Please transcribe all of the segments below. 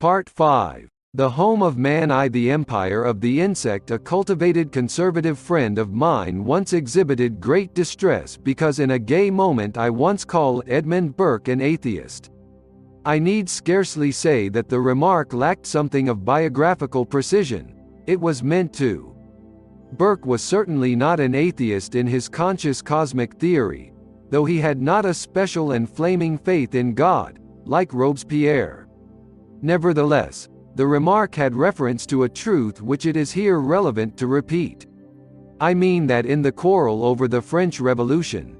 Part 5. The Home of Man. The empire of the insect. A cultivated conservative friend of mine once exhibited great distress because in a gay moment I once called Edmund Burke an atheist. I need scarcely say that the remark lacked something of biographical precision. It was meant to. Burke was certainly not an atheist in his conscious cosmic theory, though he had not a special and flaming faith in God, like Robespierre. Nevertheless, the remark had reference to a truth which it is here relevant to repeat. I mean that in the quarrel over the French Revolution,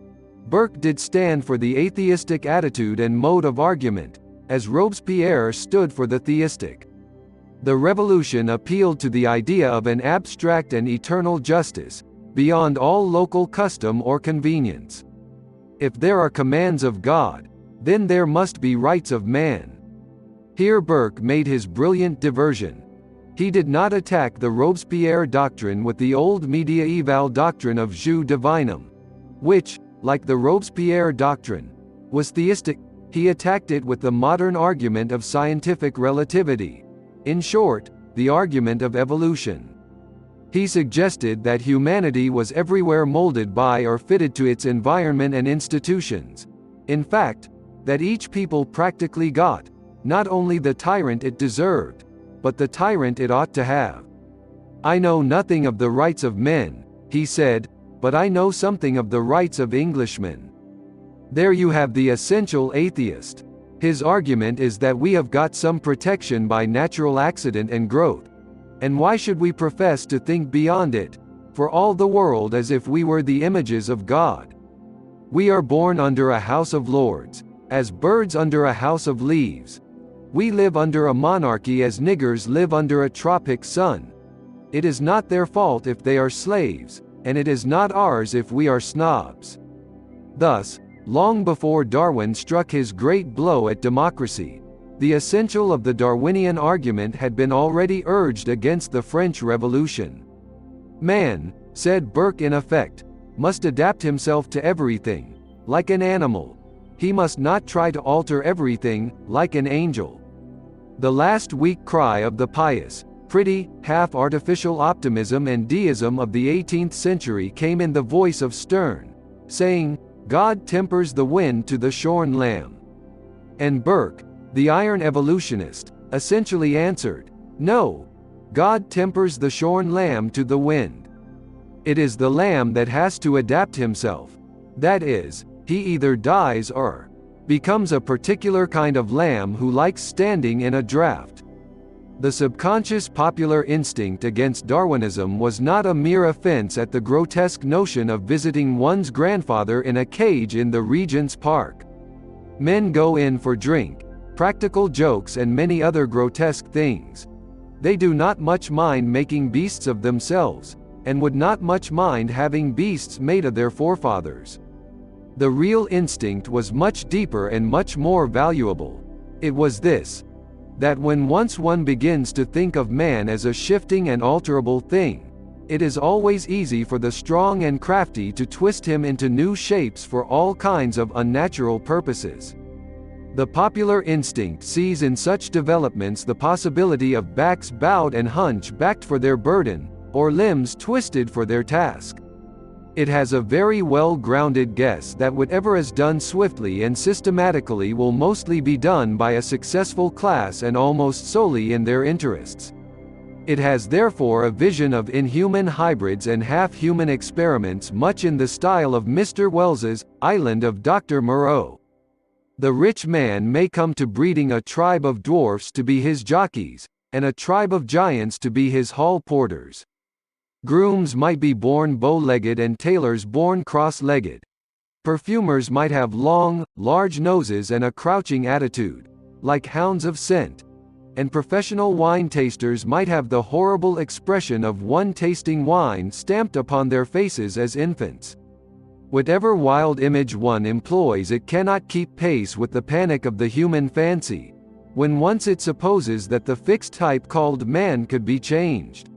Burke did stand for the atheistic attitude and mode of argument, as Robespierre stood for the theistic. The Revolution appealed to the idea of an abstract and eternal justice, beyond all local custom or convenience. If there are commands of God, then there must be rights of man. Here Burke made his brilliant diversion. He did not attack the Robespierre doctrine with the old mediaeval doctrine of jus divinum, which, like the Robespierre doctrine, was theistic. He attacked it with the modern argument of scientific relativity. In short, the argument of evolution. He suggested that humanity was everywhere molded by or fitted to its environment and institutions. In fact, that each people practically got, not only the tyrant it deserved, but the tyrant it ought to have. I know nothing of the rights of men, he said, but I know something of the rights of Englishmen. There you have the essential atheist. His argument is that we have got some protection by natural accident and growth. And why should we profess to think beyond it, for all the world as if we were the images of God? We are born under a House of Lords, as birds under a house of leaves. We live under a monarchy as niggers live under a tropic sun. It is not their fault if they are slaves, and it is not ours if we are snobs. Thus, long before Darwin struck his great blow at democracy, the essential of the Darwinian argument had been already urged against the French Revolution. Man, said Burke in effect, must adapt himself to everything, like an animal. He must not try to alter everything, like an angel. The last weak cry of the pious, pretty, half-artificial optimism and deism of the 18th century came in the voice of Sterne, saying, God tempers the wind to the shorn lamb. And Burke, the iron evolutionist, essentially answered, no, God tempers the shorn lamb to the wind. It is the lamb that has to adapt himself. That is, he either dies or becomes a particular kind of lamb who likes standing in a draft. The subconscious popular instinct against Darwinism was not a mere offense at the grotesque notion of visiting one's grandfather in a cage in the Regent's Park. Men go in for drink, practical jokes and many other grotesque things. They do not much mind making beasts of themselves, and would not much mind having beasts made of their forefathers. The real instinct was much deeper and much more valuable. It was this: that when once one begins to think of man as a shifting and alterable thing, it is always easy for the strong and crafty to twist him into new shapes for all kinds of unnatural purposes. The popular instinct sees in such developments the possibility of backs bowed and hunch-backed for their burden, or limbs twisted for their task. It has a very well-grounded guess that whatever is done swiftly and systematically will mostly be done by a successful class and almost solely in their interests. It has therefore a vision of inhuman hybrids and half-human experiments much in the style of Mr. Wells's Island of Dr. Moreau. The rich man may come to breeding a tribe of dwarfs to be his jockeys, and a tribe of giants to be his hall porters. Grooms might be born bow-legged and tailors born cross-legged. Perfumers might have long, large noses and a crouching attitude, like hounds of scent. And professional wine tasters might have the horrible expression of one tasting wine stamped upon their faces as infants. Whatever wild image one employs, it cannot keep pace with the panic of the human fancy, when once it supposes that the fixed type called man could be changed.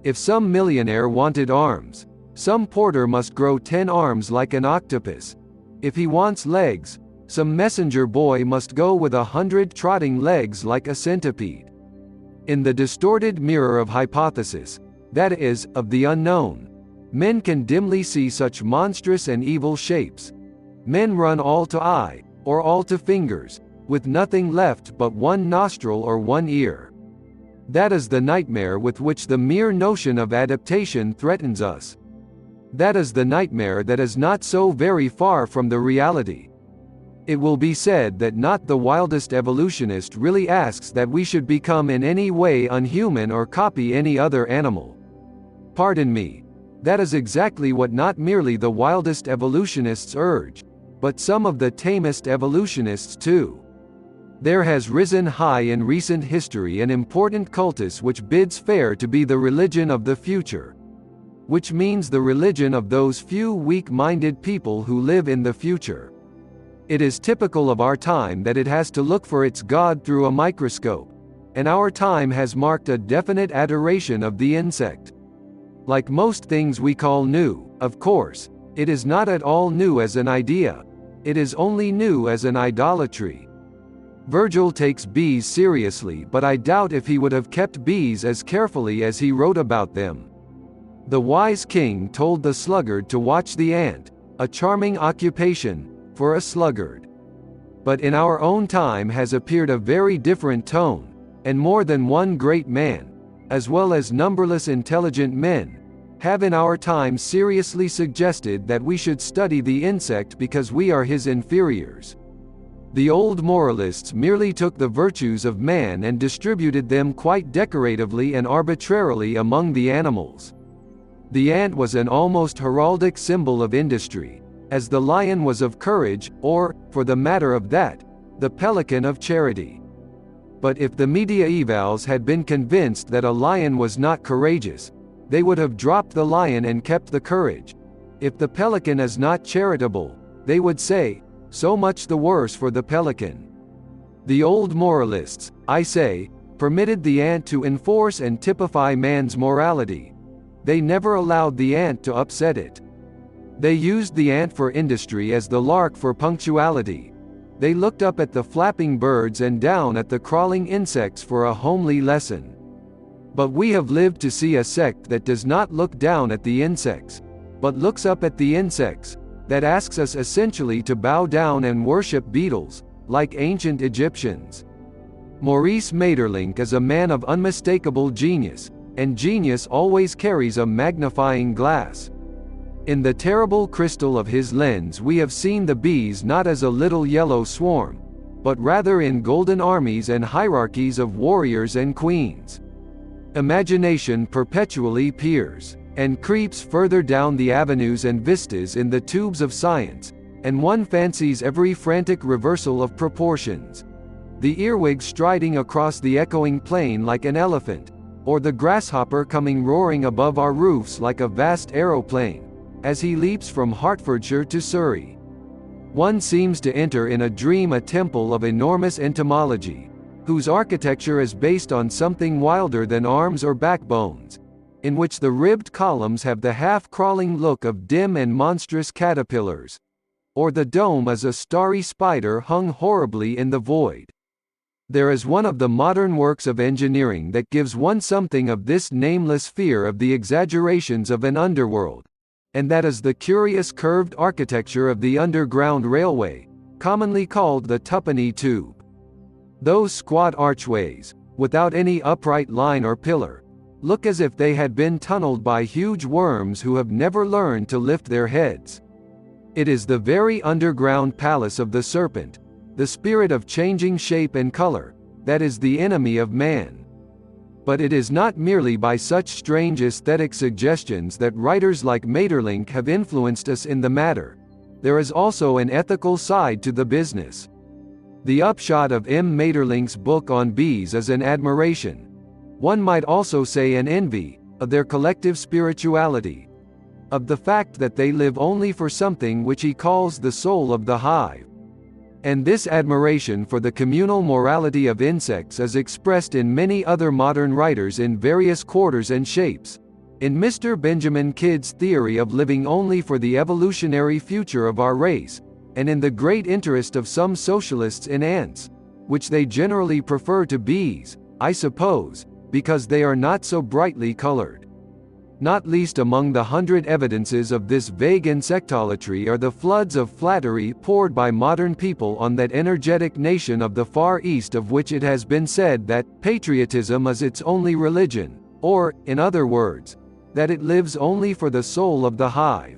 If some millionaire wanted arms, some porter must grow 10 arms like an octopus. If he wants legs, Some messenger boy must go with 100 trotting legs like a centipede. In the distorted mirror of hypothesis, that is, of the unknown, men can dimly see such monstrous and evil shapes. Men run all to eye, or all to fingers, with nothing left but one nostril or one ear. That is the nightmare with which the mere notion of adaptation threatens us. That is the nightmare that is not so very far from the reality. It will be said that not the wildest evolutionist really asks that we should become in any way unhuman or copy any other animal. Pardon me. That is exactly what not merely the wildest evolutionists urge, but some of the tamest evolutionists too. There has risen high in recent history an important cultus which bids fair to be the religion of the future. Which means the religion of those few weak-minded people who live in the future. It is typical of our time that it has to look for its God through a microscope, and our time has marked a definite adoration of the insect. Like most things we call new, of course, it is not at all new as an idea, it is only new as an idolatry. Virgil takes bees seriously, but I doubt if he would have kept bees as carefully as he wrote about them. The wise king told the sluggard to watch the ant, a charming occupation for a sluggard. But in our own time has appeared a very different tone, and more than one great man, as well as numberless intelligent men, have in our time seriously suggested that we should study the insect because we are his inferiors. The old moralists merely took the virtues of man and distributed them quite decoratively and arbitrarily among the animals. The ant was an almost heraldic symbol of industry, as the lion was of courage, or, for the matter of that, the pelican of charity. But if the mediaevals had been convinced that a lion was not courageous, they would have dropped the lion and kept the courage. If the pelican is not charitable, they would say, so much the worse for the pelican. The old moralists, I say, permitted the ant to enforce and typify man's morality. They never allowed the ant to upset it. They used the ant for industry as the lark for punctuality. They looked up at the flapping birds and down at the crawling insects for a homely lesson. But we have lived to see a sect that does not look down at the insects, but looks up at the insects, that asks us essentially to bow down and worship beetles, like ancient Egyptians. Maurice Maeterlinck is a man of unmistakable genius, and genius always carries a magnifying glass. In the terrible crystal of his lens we have seen the bees not as a little yellow swarm, but rather in golden armies and hierarchies of warriors and queens. Imagination perpetually peers and creeps further down the avenues and vistas in the tubes of science, and one fancies every frantic reversal of proportions. The earwig striding across the echoing plain like an elephant, or the grasshopper coming roaring above our roofs like a vast aeroplane, as he leaps from Hertfordshire to Surrey. One seems to enter in a dream a temple of enormous entomology, whose architecture is based on something wilder than arms or backbones, in which the ribbed columns have the half-crawling look of dim and monstrous caterpillars, or the dome is a starry spider hung horribly in the void. There is one of the modern works of engineering that gives one something of this nameless fear of the exaggerations of an underworld, and that is the curious curved architecture of the Underground Railway, commonly called the Twopenny Tube. Those squat archways, without any upright line or pillar, look as if they had been tunneled by huge worms who have never learned to lift their heads. It is the very underground palace of the serpent, the spirit of changing shape and color, that is the enemy of man. But it is not merely by such strange aesthetic suggestions that writers like Maeterlinck have influenced us in the matter. There is also an ethical side to the business. The upshot of M. Maeterlinck's book on bees is an admiration, one might also say an envy, of their collective spirituality, of the fact that they live only for something which he calls the soul of the hive. And this admiration for the communal morality of insects is expressed in many other modern writers in various quarters and shapes. In Mr. Benjamin Kidd's theory of living only for the evolutionary future of our race, and in the great interest of some socialists in ants, which they generally prefer to bees, I suppose, because they are not so brightly colored. Not least among the 100 evidences of this vague insectolatry are the floods of flattery poured by modern people on that energetic nation of the Far East, of which it has been said that patriotism is its only religion, or, in other words, that it lives only for the soul of the hive.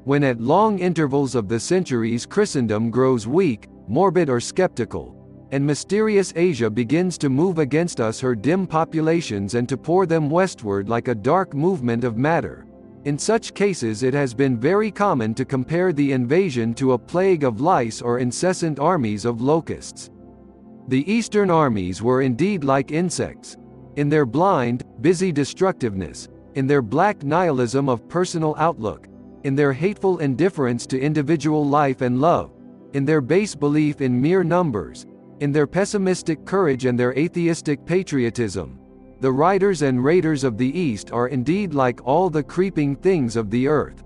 When at long intervals of the centuries Christendom grows weak, morbid or skeptical, and mysterious Asia begins to move against us her dim populations and to pour them westward like a dark movement of matter, in such cases it has been very common to compare the invasion to a plague of lice or incessant armies of locusts. The Eastern armies were indeed like insects, in their blind, busy destructiveness, in their black nihilism of personal outlook, in their hateful indifference to individual life and love, in their base belief in mere numbers, in their pessimistic courage and their atheistic patriotism. The riders and raiders of the East are indeed like all the creeping things of the earth.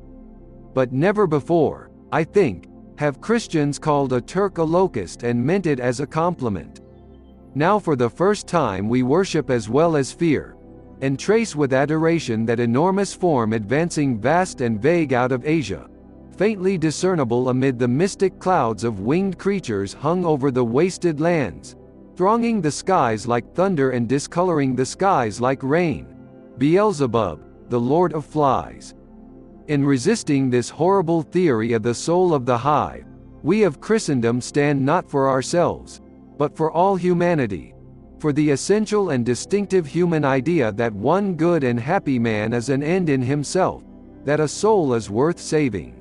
But never before, I think, have Christians called a Turk a locust and meant it as a compliment. Now for the first time we worship as well as fear, and trace with adoration that enormous form advancing vast and vague out of Asia, faintly discernible amid the mystic clouds of winged creatures hung over the wasted lands, thronging the skies like thunder and discoloring the skies like rain. Beelzebub, the Lord of Flies. In resisting this horrible theory of the soul of the hive, we of Christendom stand not for ourselves, but for all humanity, for the essential and distinctive human idea that one good and happy man is an end in himself, that a soul is worth saving.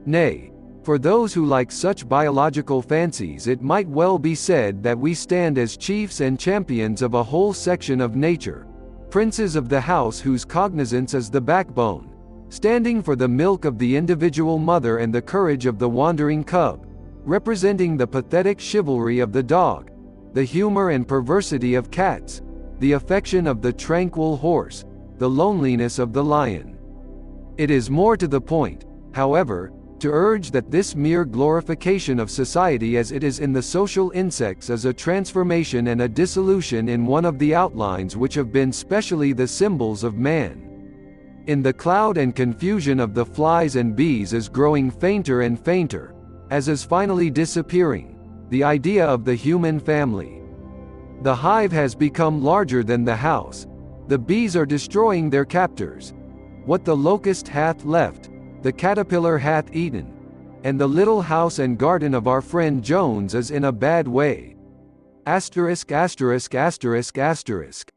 Nay, for those who like such biological fancies, it might well be said that we stand as chiefs and champions of a whole section of nature, princes of the house whose cognizance is the backbone, standing for the milk of the individual mother and the courage of the wandering cub, representing the pathetic chivalry of the dog, the humor and perversity of cats, the affection of the tranquil horse, the loneliness of the lion. It is more to the point, however, to urge that this mere glorification of society as it is in the social insects is a transformation and a dissolution in one of the outlines which have been specially the symbols of man. In the cloud and confusion of the flies and bees is growing fainter and fainter, as is finally disappearing, the idea of the human family. The hive has become larger than the house. The bees are destroying their captors. What the locust hath left, the caterpillar hath eaten, and the little house and garden of our friend Jones is in a bad way. Asterisk asterisk asterisk asterisk.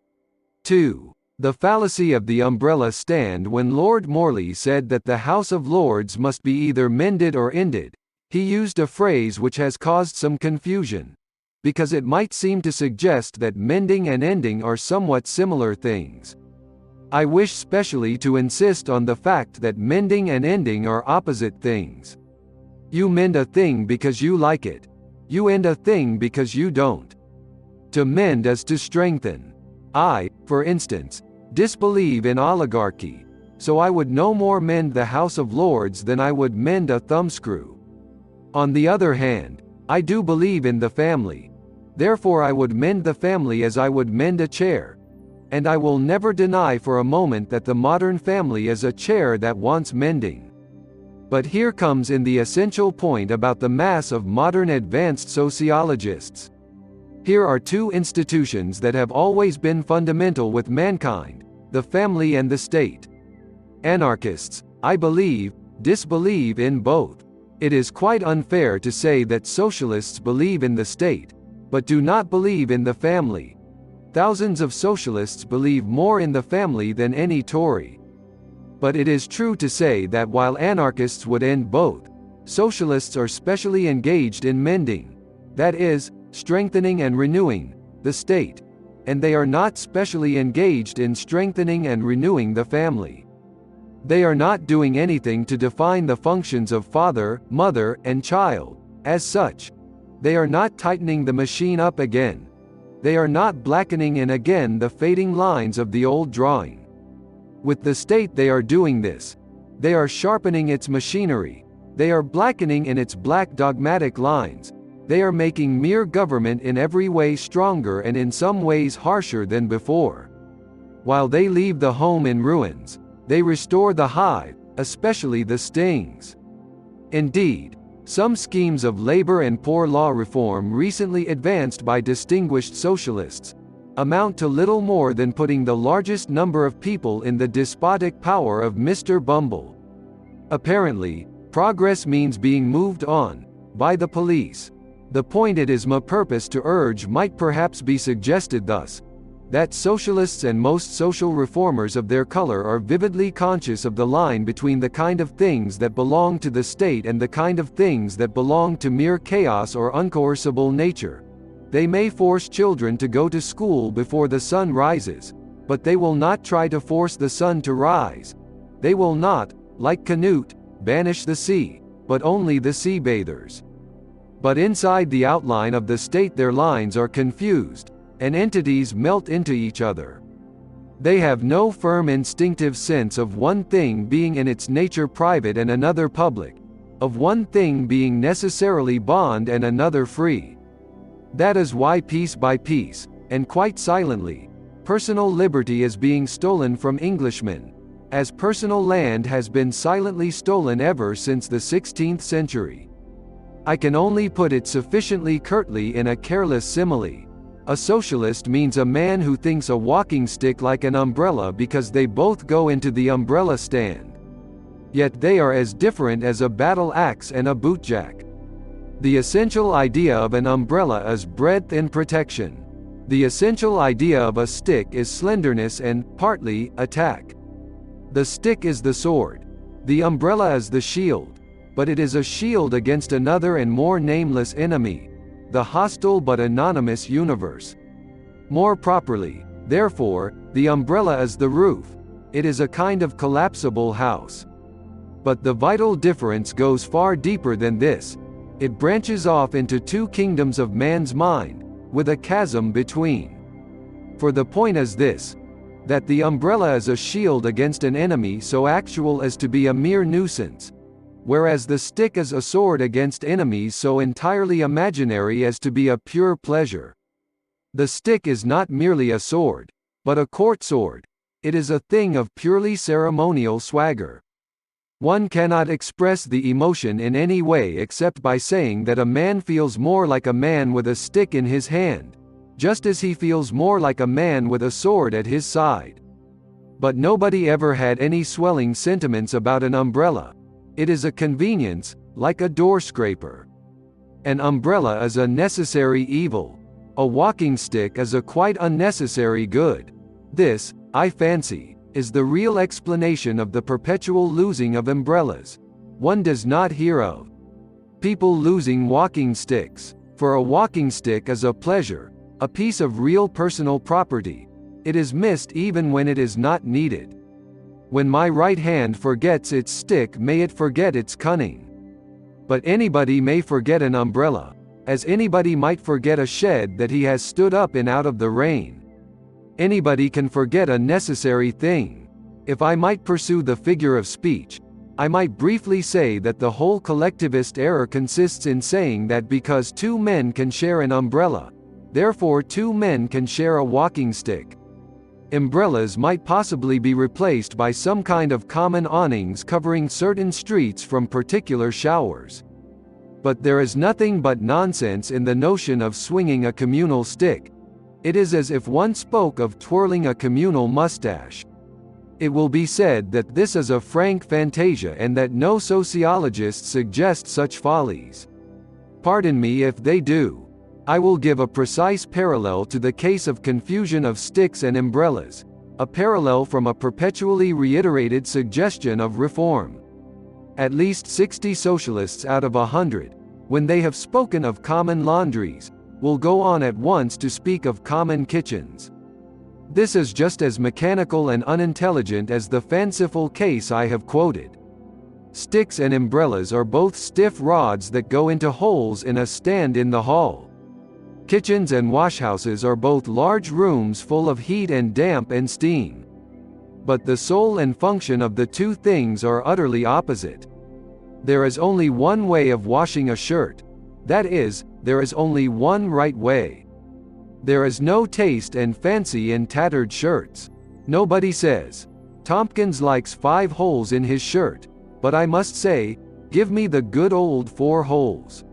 2. The fallacy of the umbrella stand. When Lord Morley said that the House of Lords must be either mended or ended, he used a phrase which has caused some confusion, because it might seem to suggest that mending and ending are somewhat similar things. I wish specially to insist on the fact that mending and ending are opposite things. You mend a thing because you like it. You end a thing because you don't. To mend is to strengthen. I, for instance, disbelieve in oligarchy, so I would no more mend the House of Lords than I would mend a thumbscrew. On the other hand, I do believe in the family. Therefore I would mend the family as I would mend a chair. And I will never deny for a moment that the modern family is a chair that wants mending. But here comes in the essential point about the mass of modern advanced sociologists. Here are two institutions that have always been fundamental with mankind, the family and the state. Anarchists, I believe, disbelieve in both. It is quite unfair to say that socialists believe in the state, but do not believe in the family. Thousands of socialists believe more in the family than any Tory. But it is true to say that while anarchists would end both, socialists are specially engaged in mending, that is, strengthening and renewing, the state, and they are not specially engaged in strengthening and renewing the family. They are not doing anything to define the functions of father, mother, and child, as such. They are not tightening the machine up again. They are not blackening in again the fading lines of the old drawing. With the state they are doing this. They are sharpening its machinery, They are blackening in its black dogmatic lines. They are making mere government in every way stronger and in some ways harsher than before. While they leave the home in ruins, they restore the hive, especially the stings. Indeed, some schemes of labor and poor law reform recently advanced by distinguished socialists amount to little more than putting the largest number of people in the despotic power of Mr. Bumble. Apparently, progress means being moved on by the police. The point it is my purpose to urge might perhaps be suggested thus: that socialists and most social reformers of their color are vividly conscious of the line between the kind of things that belong to the state and the kind of things that belong to mere chaos or uncoercible nature. They may force children to go to school before the sun rises, but they will not try to force the sun to rise. They will not, like Canute, banish the sea, but only the sea bathers. But inside the outline of the state their lines are confused, and entities melt into each other. They have no firm instinctive sense of one thing being in its nature private and another public, of one thing being necessarily bond and another free. That is why piece by piece, and quite silently, personal liberty is being stolen from Englishmen, as personal land has been silently stolen ever since the 16th century. I can only put it sufficiently curtly in a careless simile. A socialist means a man who thinks a walking stick like an umbrella because they both go into the umbrella stand. Yet they are as different as a battle axe and a bootjack. The essential idea of an umbrella is breadth and protection. The essential idea of a stick is slenderness and, partly, attack. The stick is the sword. The umbrella is the shield. But it is a shield against another and more nameless enemy, the hostile but anonymous universe. More properly, therefore, the umbrella is the roof. It is a kind of collapsible house. But the vital difference goes far deeper than this. It branches off into two kingdoms of man's mind, with a chasm between. For the point is this: that the umbrella is a shield against an enemy so actual as to be a mere nuisance, whereas the stick is a sword against enemies so entirely imaginary as to be a pure pleasure. The stick is not merely a sword, but a court sword. It is a thing of purely ceremonial swagger. One cannot express the emotion in any way except by saying that a man feels more like a man with a stick in his hand, just as he feels more like a man with a sword at his side. But nobody ever had any swelling sentiments about an umbrella. It is a convenience, like a door scraper. An umbrella is a necessary evil. A walking stick is a quite unnecessary good. This, I fancy, is the real explanation of the perpetual losing of umbrellas. One does not hear of people losing walking sticks, for a walking stick is a pleasure, a piece of real personal property. It is missed even when it is not needed. When my right hand forgets its stick, may it forget its cunning. But anybody may forget an umbrella, as anybody might forget a shed that he has stood up in out of the rain. Anybody can forget a necessary thing. If I might pursue the figure of speech, I might briefly say that the whole collectivist error consists in saying that because two men can share an umbrella, therefore two men can share a walking stick. Umbrellas might possibly be replaced by some kind of common awnings covering certain streets from particular showers. But there is nothing but nonsense in the notion of swinging a communal stick. It is as if one spoke of twirling a communal mustache. It will be said that this is a frank fantasia and that no sociologist suggests such follies. Pardon me if they do. I will give a precise parallel to the case of confusion of sticks and umbrellas, a parallel from a perpetually reiterated suggestion of reform. At least 60 socialists out of 100, when they have spoken of common laundries, will go on at once to speak of common kitchens. This is just as mechanical and unintelligent as the fanciful case I have quoted. Sticks and umbrellas are both stiff rods that go into holes in a stand in the hall. Kitchens and washhouses are both large rooms full of heat and damp and steam. But the soul and function of the two things are utterly opposite. There is only one way of washing a shirt. That is, there is only one right way. There is no taste and fancy in tattered shirts. Nobody says, Tompkins likes 5 holes in his shirt, but I must say, give me the good old 4 holes.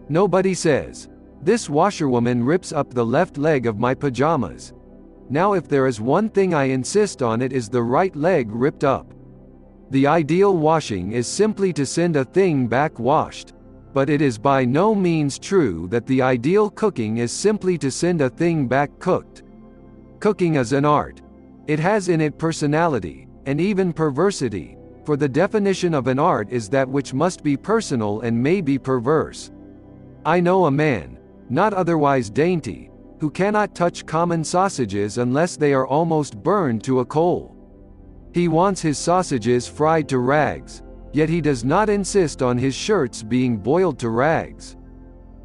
Nobody says, this washerwoman rips up the left leg of my pajamas. Now if there is one thing I insist on, it is the right leg ripped up. The ideal washing is simply to send a thing back washed. But it is by no means true that the ideal cooking is simply to send a thing back cooked. Cooking is an art. It has in it personality, and even perversity, for the definition of an art is that which must be personal and may be perverse. I know a man, not otherwise dainty, who cannot touch common sausages unless they are almost burned to a coal. He wants his sausages fried to rags, yet he does not insist on his shirts being boiled to rags.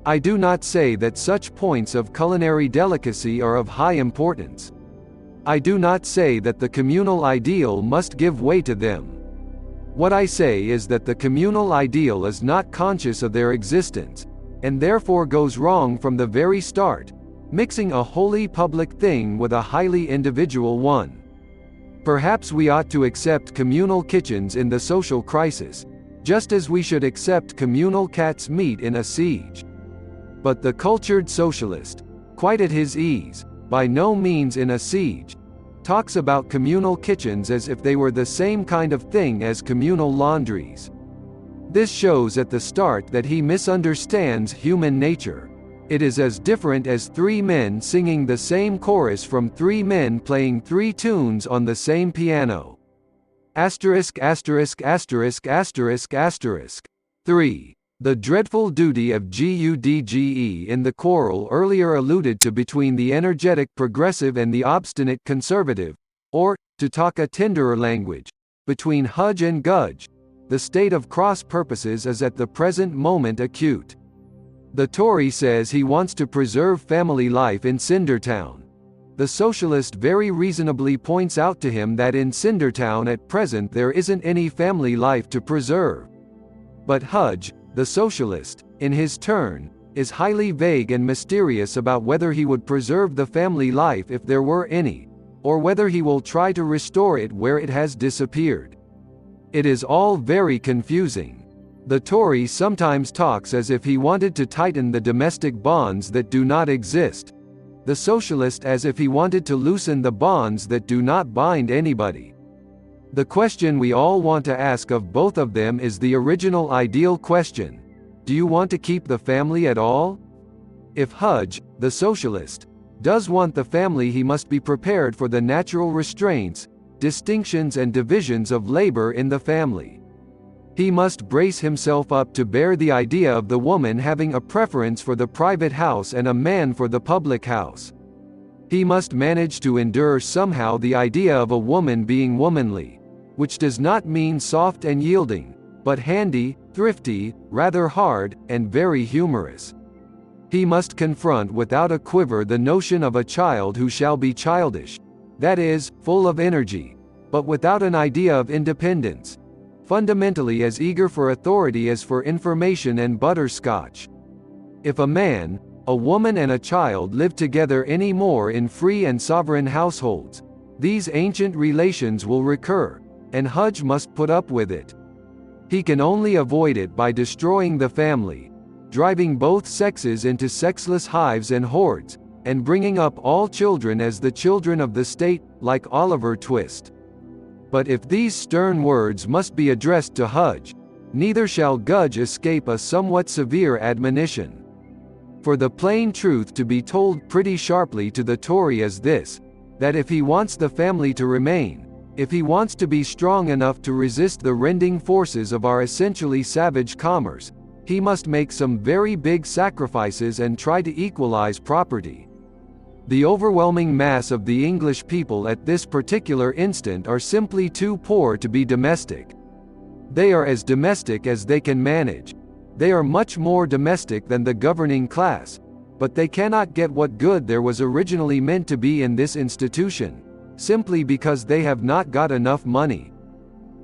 I do not say that such points of culinary delicacy are of high importance. I do not say that the communal ideal must give way to them. What I say is that the communal ideal is not conscious of their existence, and therefore goes wrong from the very start, mixing a wholly public thing with a highly individual one. Perhaps we ought to accept communal kitchens in the social crisis, just as we should accept communal cat's meat in a siege. But the cultured socialist, quite at his ease, by no means in a siege, talks about communal kitchens as if they were the same kind of thing as communal laundries. This shows at the start that he misunderstands human nature. It is as different as 3 men singing the same chorus from 3 men playing 3 tunes on the same piano. Asterisk asterisk asterisk asterisk asterisk. 3. The dreadful duty of Gudge in the quarrel earlier alluded to between the energetic progressive and the obstinate conservative, or, to talk a tenderer language, between Hudge and Gudge. The state of cross purposes is at the present moment acute. The Tory says he wants to preserve family life in Cindertown. The socialist very reasonably points out to him that in Cindertown at present there isn't any family life to preserve. But Hudge, the socialist, in his turn, is highly vague and mysterious about whether he would preserve the family life if there were any, or whether he will try to restore it where it has disappeared. It is all very confusing. The Tory sometimes talks as if he wanted to tighten the domestic bonds that do not exist. The socialist as if he wanted to loosen the bonds that do not bind anybody. The question we all want to ask of both of them is the original ideal question. Do you want to keep the family at all? If Hudge, the socialist, does want the family, he must be prepared for the natural restraints, distinctions and divisions of labor in the family. He must brace himself up to bear the idea of the woman having a preference for the private house and a man for the public house. He must manage to endure somehow the idea of a woman being womanly, which does not mean soft and yielding, but handy, thrifty, rather hard, and very humorous. He must confront without a quiver the notion of a child who shall be childish, that is, full of energy, but without an idea of independence, fundamentally as eager for authority as for information and butterscotch. If a man, a woman and a child live together any more in free and sovereign households, these ancient relations will recur, and Hudge must put up with it. He can only avoid it by destroying the family, driving both sexes into sexless hives and hordes, and bringing up all children as the children of the state, like Oliver Twist. But if these stern words must be addressed to Hudge, neither shall Gudge escape a somewhat severe admonition. For the plain truth to be told pretty sharply to the Tory is this, that if he wants the family to remain, if he wants to be strong enough to resist the rending forces of our essentially savage commerce, he must make some very big sacrifices and try to equalize property. The overwhelming mass of the English people at this particular instant are simply too poor to be domestic. They are as domestic as they can manage. They are much more domestic than the governing class, but they cannot get what good there was originally meant to be in this institution, simply because they have not got enough money.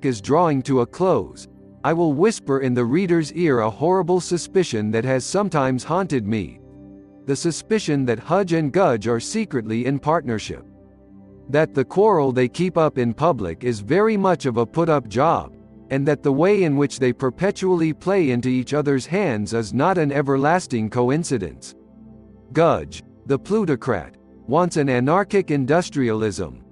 book is drawing to a close, I will whisper in the reader's ear a horrible suspicion that has sometimes haunted me. The suspicion that Hudge and Gudge are secretly in partnership. That the quarrel they keep up in public is very much of a put-up job, and that the way in which they perpetually play into each other's hands is not an everlasting coincidence. Gudge, the plutocrat, wants an anarchic industrialism.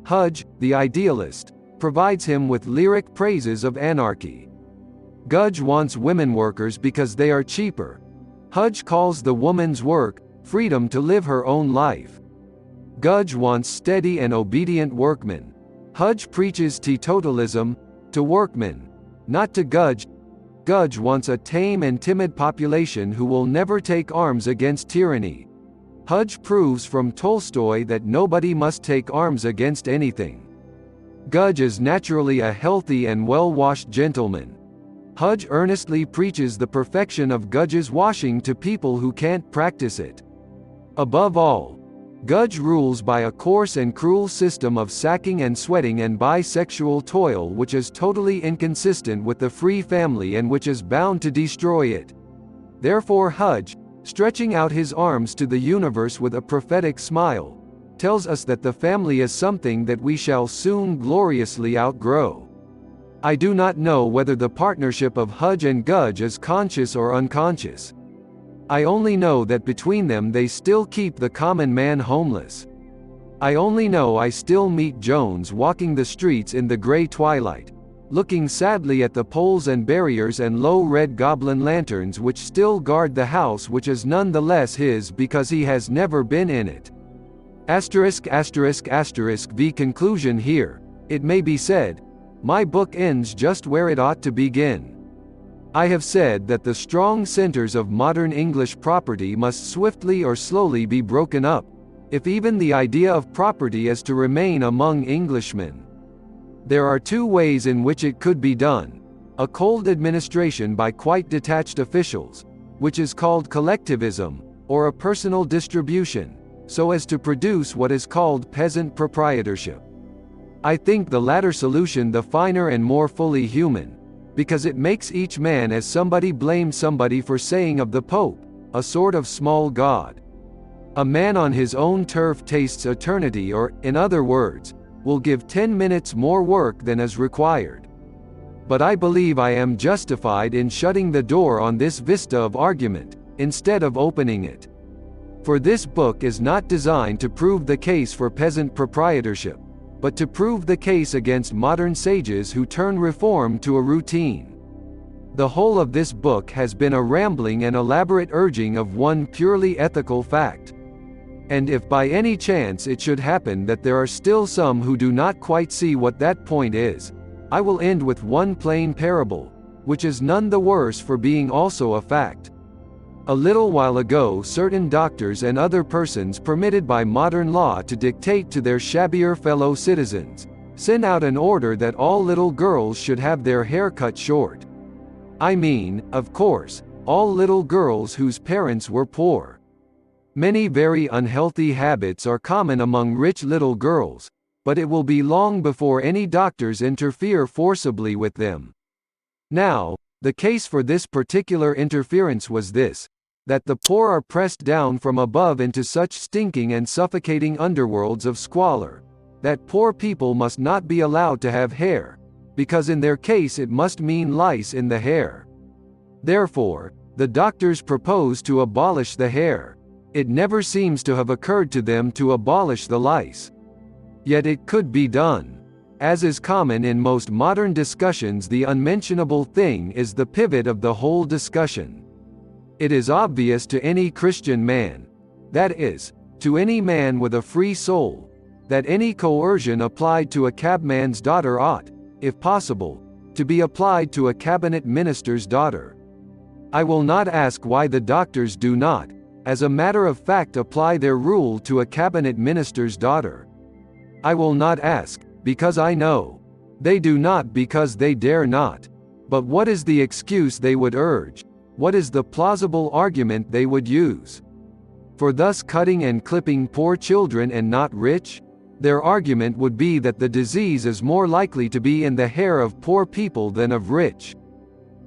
Hudge, the idealist, provides him with lyric praises of anarchy. Gudge wants women workers because they are cheaper. Hudge calls the woman's work freedom to live her own life. Gudge wants steady and obedient workmen. Hudge preaches teetotalism to workmen, not to Gudge. Gudge wants a tame and timid population who will never take arms against tyranny. Hudge proves from Tolstoy that nobody must take arms against anything. Gudge is naturally a healthy and well-washed gentleman. Hudge earnestly preaches the perfection of Gudge's washing to people who can't practice it. Above all, Gudge rules by a coarse and cruel system of sacking and sweating and bisexual toil which is totally inconsistent with the free family and which is bound to destroy it. Therefore Hudge, stretching out his arms to the universe with a prophetic smile, tells us that the family is something that we shall soon gloriously outgrow. I do not know whether the partnership of Hudge and Gudge is conscious or unconscious. I only know that between them they still keep the common man homeless. I only know I still meet Jones walking the streets in the gray twilight, looking sadly at the poles and barriers and low red goblin lanterns which still guard the house which is nonetheless his because he has never been in it. *****v conclusion here, it may be said, my book ends just where it ought to begin. I have said that the strong centers of modern English property must swiftly or slowly be broken up, if even the idea of property is to remain among Englishmen. There are two ways in which it could be done: a cold administration by quite detached officials, which is called collectivism, or a personal distribution, so as to produce what is called peasant proprietorship. I think the latter solution the finer and more fully human, because it makes each man as somebody blame somebody for saying of the Pope, a sort of small god. A man on his own turf tastes eternity, or, in other words, will give 10 minutes more work than is required. But I believe I am justified in shutting the door on this vista of argument, instead of opening it. For this book is not designed to prove the case for peasant proprietorship, but to prove the case against modern sages who turn reform to a routine. The whole of this book has been a rambling and elaborate urging of one purely ethical fact. And if by any chance it should happen that there are still some who do not quite see what that point is, I will end with one plain parable, which is none the worse for being also a fact. A little while ago, certain doctors and other persons permitted by modern law to dictate to their shabbier fellow citizens, sent out an order that all little girls should have their hair cut short. I mean, of course, all little girls whose parents were poor. Many very unhealthy habits are common among rich little girls, but it will be long before any doctors interfere forcibly with them. Now, the case for this particular interference was this: that the poor are pressed down from above into such stinking and suffocating underworlds of squalor, that poor people must not be allowed to have hair, because in their case it must mean lice in the hair. Therefore, the doctors propose to abolish the hair. It never seems to have occurred to them to abolish the lice. Yet it could be done. As is common in most modern discussions, the unmentionable thing is the pivot of the whole discussion. It is obvious to any Christian man, that is, to any man with a free soul, that any coercion applied to a cabman's daughter ought, if possible, to be applied to a cabinet minister's daughter. I will not ask why the doctors do not, as a matter of fact, apply their rule to a cabinet minister's daughter. I will not ask, because I know. They do not because they dare not. But what is the excuse they would urge? What is the plausible argument they would use? For thus cutting and clipping poor children and not rich? Their argument would be that the disease is more likely to be in the hair of poor people than of rich.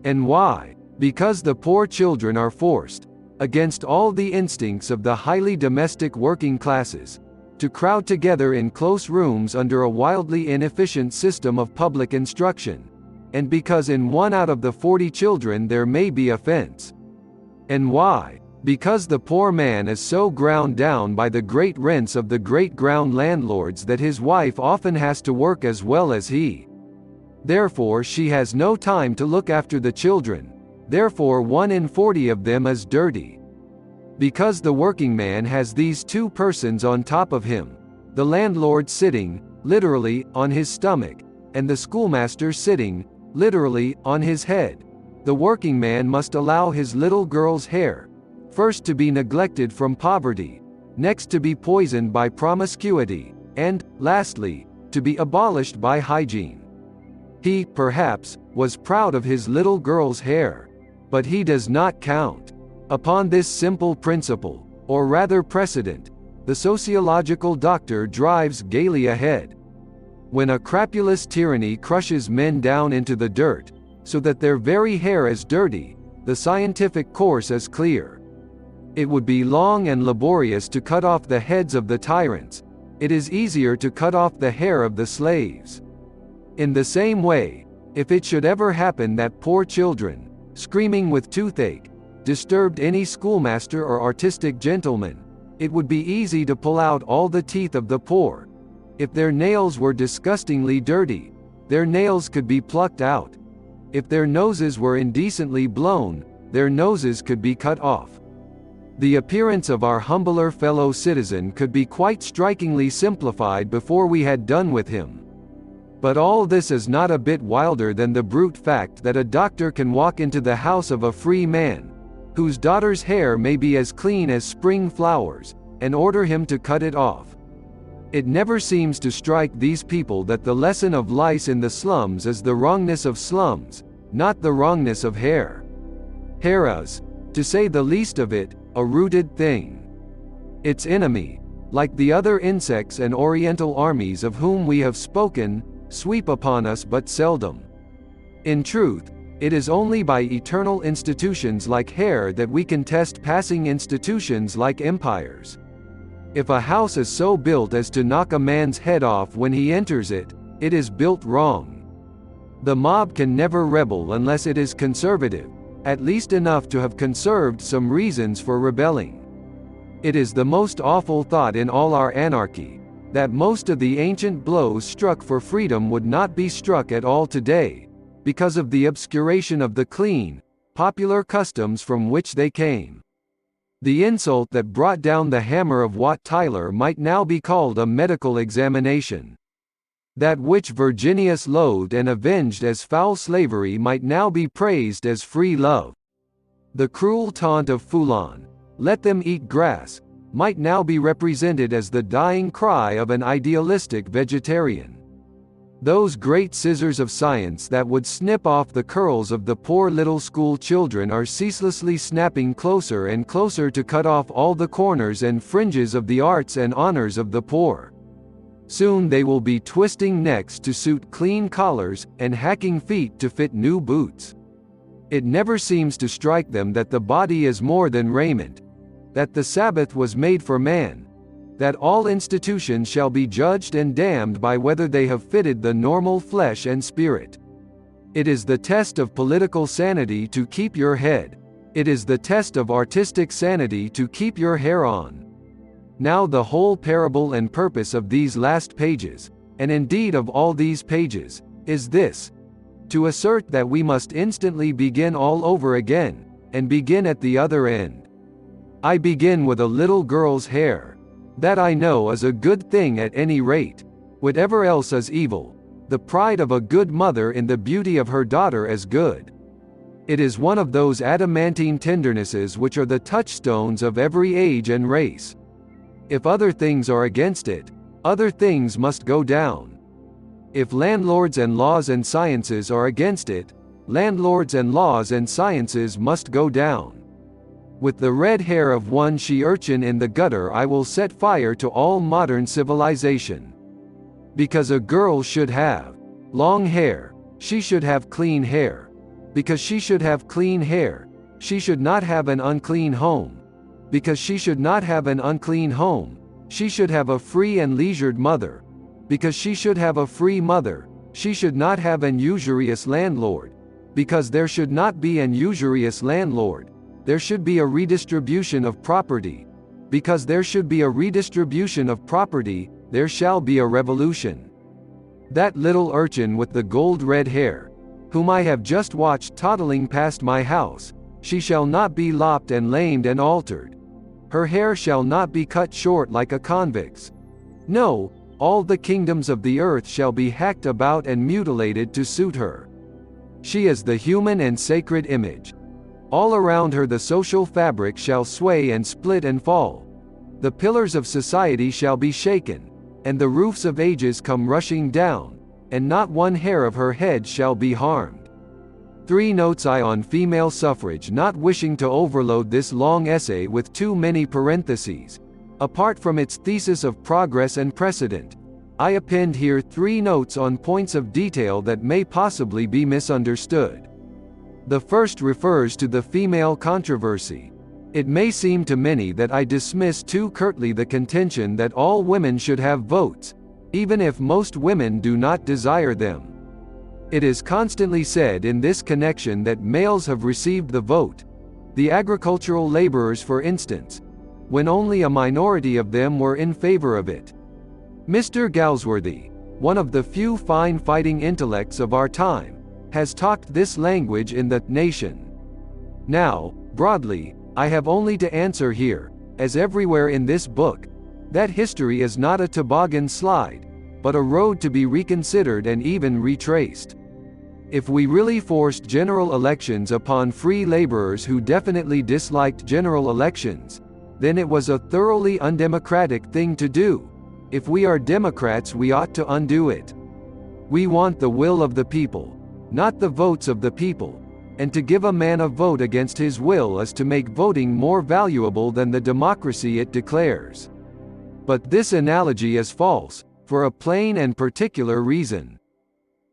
And why? Because the poor children are forced, against all the instincts of the highly domestic working classes, to crowd together in close rooms under a wildly inefficient system of public instruction, and because in 1 out of the 40 children there may be offense. And why? Because the poor man is so ground down by the great rents of the great ground landlords that his wife often has to work as well as he. Therefore she has no time to look after the children, therefore 1 in 40 of them is dirty. Because the working man has these two persons on top of him, the landlord sitting, literally, on his stomach, and the schoolmaster sitting, literally, on his head, the working man must allow his little girl's hair, first to be neglected from poverty, next to be poisoned by promiscuity, and, lastly, to be abolished by hygiene. He, perhaps, was proud of his little girl's hair, but he does not count. Upon this simple principle, or rather precedent, the sociological doctor drives gaily ahead. When a crapulous tyranny crushes men down into the dirt, so that their very hair is dirty, the scientific course is clear. It would be long and laborious to cut off the heads of the tyrants. It is easier to cut off the hair of the slaves. In the same way, if it should ever happen that poor children, screaming with toothache, disturbed any schoolmaster or artistic gentleman, it would be easy to pull out all the teeth of the poor. If their nails were disgustingly dirty, their nails could be plucked out. If their noses were indecently blown, their noses could be cut off. The appearance of our humbler fellow citizen could be quite strikingly simplified before we had done with him. But all this is not a bit wilder than the brute fact that a doctor can walk into the house of a free man, whose daughter's hair may be as clean as spring flowers, and order him to cut it off. It never seems to strike these people that the lesson of lice in the slums is the wrongness of slums, not the wrongness of hair. Hair is, to say the least of it, a rooted thing. Its enemy, like the other insects and oriental armies of whom we have spoken, sweep upon us but seldom. In truth, it is only by eternal institutions like hair that we can test passing institutions like empires. If a house is so built as to knock a man's head off when he enters it, it is built wrong. The mob can never rebel unless it is conservative, at least enough to have conserved some reasons for rebelling. It is the most awful thought in all our anarchy, that most of the ancient blows struck for freedom would not be struck at all today, because of the obscuration of the clean, popular customs from which they came. The insult that brought down the hammer of Wat Tyler might now be called a medical examination. That which Virginius loathed and avenged as foul slavery might now be praised as free love. The cruel taunt of Foulon, "Let them eat grass," might now be represented as the dying cry of an idealistic vegetarian. Those great scissors of science that would snip off the curls of the poor little school children are ceaselessly snapping closer and closer to cut off all the corners and fringes of the arts and honors of the poor. Soon they will be twisting necks to suit clean collars, and hacking feet to fit new boots. It never seems to strike them that the body is more than raiment, that the Sabbath was made for man, that all institutions shall be judged and damned by whether they have fitted the normal flesh and spirit. It is the test of political sanity to keep your head. It is the test of artistic sanity to keep your hair on. Now the whole parable and purpose of these last pages, and indeed of all these pages, is this: to assert that we must instantly begin all over again, and begin at the other end. I begin with a little girl's hair. That I know is a good thing at any rate. Whatever else is evil, the pride of a good mother in the beauty of her daughter is good. It is one of those adamantine tendernesses which are the touchstones of every age and race. If other things are against it, other things must go down. If landlords and laws and sciences are against it, landlords and laws and sciences must go down. With the red hair of one she-urchin in the gutter I will set fire to all modern civilization. Because a girl should have long hair, she should have clean hair. Because she should have clean hair, she should not have an unclean home. Because she should not have an unclean home, she should have a free and leisured mother. Because she should have a free mother, she should not have an usurious landlord. Because there should not be an usurious landlord, there should be a redistribution of property. Because there should be a redistribution of property, there shall be a revolution. That little urchin with the gold-red hair, whom I have just watched toddling past my house, she shall not be lopped and lamed and altered. Her hair shall not be cut short like a convict's. No, all the kingdoms of the earth shall be hacked about and mutilated to suit her. She is the human and sacred image. All around her the social fabric shall sway and split and fall. The pillars of society shall be shaken, and the roofs of ages come rushing down, and not one hair of her head shall be harmed. 3 notes I on female suffrage, not wishing to overload this long essay with too many parentheses. Apart from its thesis of progress and precedent, I append here 3 notes on points of detail that may possibly be misunderstood. The first refers to the female controversy. It may seem to many that I dismiss too curtly the contention that all women should have votes, even if most women do not desire them. It is constantly said in this connection that males have received the vote, the agricultural laborers for instance, when only a minority of them were in favor of it. Mr. Galsworthy, one of the few fine fighting intellects of our time, has talked this language in the Nation. Now, broadly, I have only to answer here, as everywhere in this book, that history is not a toboggan slide, but a road to be reconsidered and even retraced. If we really forced general elections upon free laborers who definitely disliked general elections, then it was a thoroughly undemocratic thing to do. If we are Democrats, we ought to undo it. We want the will of the people, not the votes of the people, and to give a man a vote against his will is to make voting more valuable than the democracy it declares. But this analogy is false, for a plain and particular reason.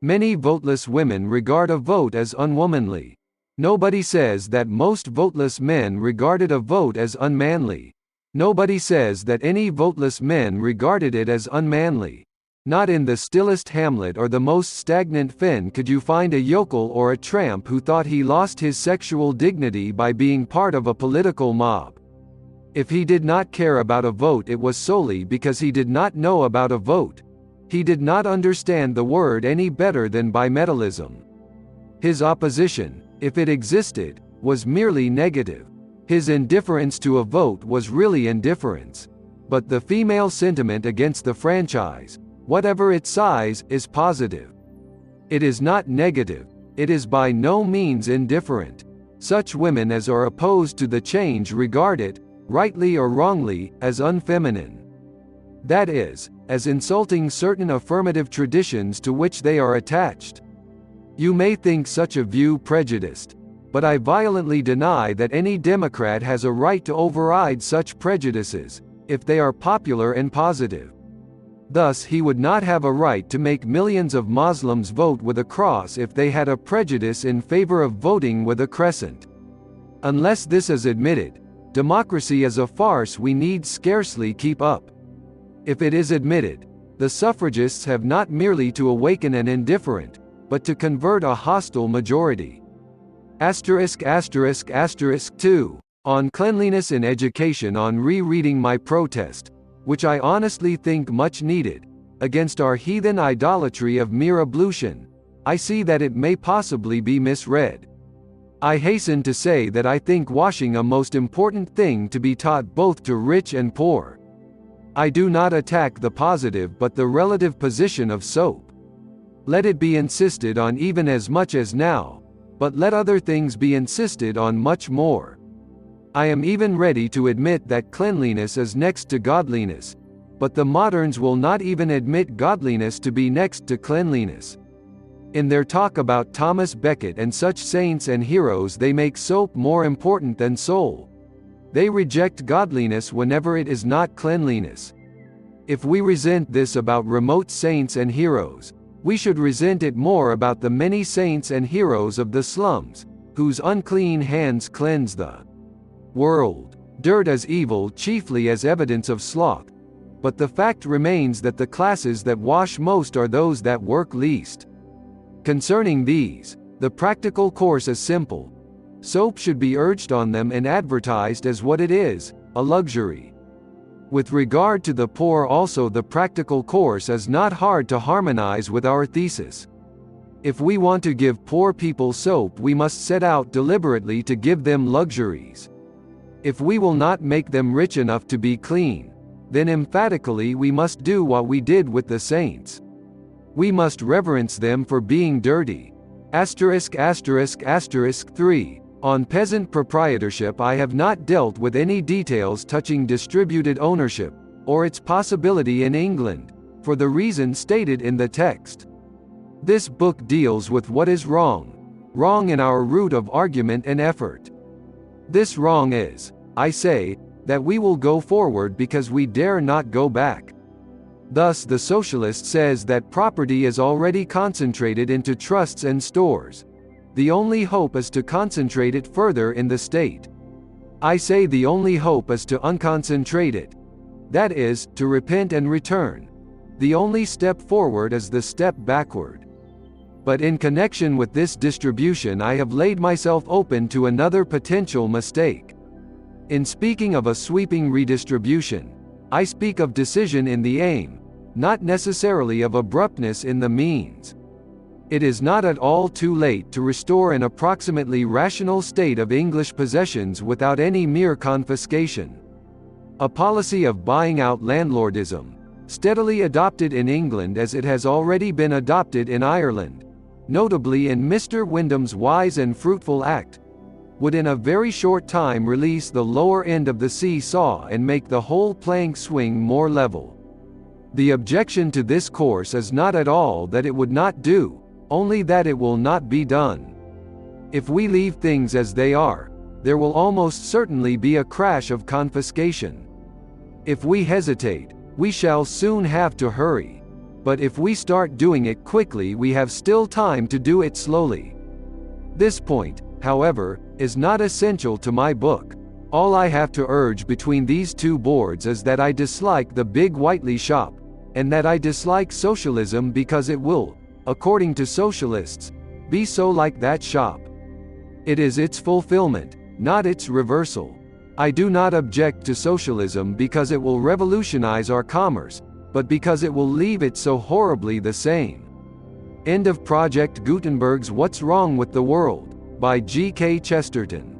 Many voteless women regard a vote as unwomanly. Nobody says that most voteless men regarded a vote as unmanly. Nobody says that any voteless men regarded it as unmanly. Not in the stillest hamlet or the most stagnant fen could you find a yokel or a tramp who thought he lost his sexual dignity by being part of a political mob. If he did not care about a vote, it was solely because he did not know about a vote. He did not understand the word any better than bimetallism. His opposition, if it existed, was merely negative. His indifference to a vote was really indifference. But the female sentiment against the franchise, whatever its size, is positive. It is not negative. It is by no means indifferent. Such women as are opposed to the change regard it, rightly or wrongly, as unfeminine. That is, as insulting certain affirmative traditions to which they are attached. You may think such a view prejudiced, but I violently deny that any Democrat has a right to override such prejudices, if they are popular and positive. Thus he would not have a right to make millions of Muslims vote with a cross if they had a prejudice in favor of voting with a crescent. Unless this is admitted, democracy is a farce we need scarcely keep up. If it is admitted, the suffragists have not merely to awaken an indifferent, but to convert a hostile majority. ******** 2. On Cleanliness in Education. On re-reading my protest, which I honestly think much needed, against our heathen idolatry of mere ablution, I see that it may possibly be misread. I hasten to say that I think washing a most important thing to be taught both to rich and poor. I do not attack the positive but the relative position of soap. Let it be insisted on even as much as now, but let other things be insisted on much more. I am even ready to admit that cleanliness is next to godliness, but the moderns will not even admit godliness to be next to cleanliness. In their talk about Thomas Becket and such saints and heroes, they make soap more important than soul. They reject godliness whenever it is not cleanliness. If we resent this about remote saints and heroes, we should resent it more about the many saints and heroes of the slums, whose unclean hands cleanse the world. Dirt is evil chiefly as evidence of sloth, but the fact remains that the classes that wash most are those that work least. Concerning these, the practical course is simple. Soap should be urged on them and advertised as what it is, a luxury. With regard to the poor also, the practical course is not hard to harmonize with our thesis. If we want to give poor people soap, we must set out deliberately to give them luxuries. If we will not make them rich enough to be clean, then emphatically we must do what we did with the saints. We must reverence them for being dirty. ****3. On Peasant Proprietorship. I have not dealt with any details touching distributed ownership, or its possibility in England, for the reason stated in the text. This book deals with what is wrong in our root of argument and effort. This wrong is, I say, that we will go forward because we dare not go back. Thus the socialist says that property is already concentrated into trusts and stores. The only hope is to concentrate it further in the state. I say the only hope is to unconcentrate it. That is, to repent and return. The only step forward is the step backward. But in connection with this distribution, I have laid myself open to another potential mistake. In speaking of a sweeping redistribution, I speak of decision in the aim, not necessarily of abruptness in the means. It is not at all too late to restore an approximately rational state of English possessions without any mere confiscation. A policy of buying out landlordism, steadily adopted in England as it has already been adopted in Ireland, notably in Mr. Wyndham's wise and fruitful act, would in a very short time release the lower end of the see-saw and make the whole plank swing more level. The objection to this course is not at all that it would not do, only that it will not be done. If we leave things as they are, there will almost certainly be a crash of confiscation. If we hesitate, we shall soon have to hurry. But if we start doing it quickly, we have still time to do it slowly. This point, however, is not essential to my book. All I have to urge between these two boards is that I dislike the big Whiteley shop, and that I dislike socialism because it will, according to socialists, be so like that shop. It is its fulfillment, not its reversal. I do not object to socialism because it will revolutionize our commerce, but because it will leave it so horribly the same. End of Project Gutenberg's What's Wrong with the World, by G. K. Chesterton.